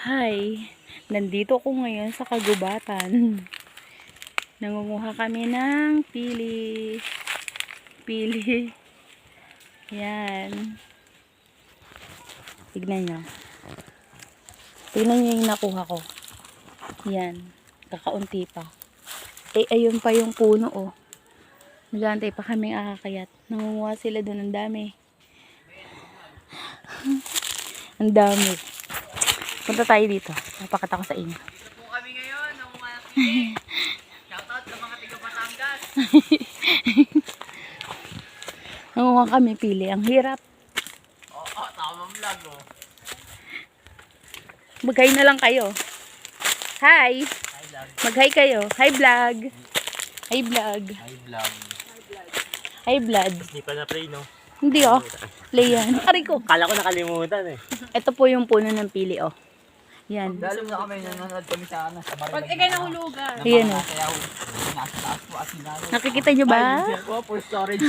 Hi, nandito ko ngayon sa kagubatan. Nangunguha kami ng pili. Pili. Yan. Tignan nyo. Tignan nyo yung nakuha ko. Yan. Kakaunti pa. Eh, ayun pa yung puno, oh. Nagantay pa kaming akakayat. Nangunguha sila doon. Ang dami. Ang dami. Punta tayo dito. Napakita ko sa inyo. Ito po kami ngayon, nangunguha ng pili. Shoutout sa mga tiga Batangas. Nangunguha kami pili. Ang hirap. Oo, tamang vlog oh. Mag-hi na lang kayo. Hi! Hi vlog. Mag-hi kayo. Hi vlog. Hi vlog. Hi vlog. Hi vlog. Hindi pa na-play no? Hindi oh. Play yan. Ari ko. Kala ko nakalimutan eh. Ito po yung puno ng pili oh. Yan. Lalo na kami, nanonood kami sa Barangay. Pag ikay nahulugan. Ayan oh. Kaya nasa taas po asin namin. Nakikita nyo ba? For storage.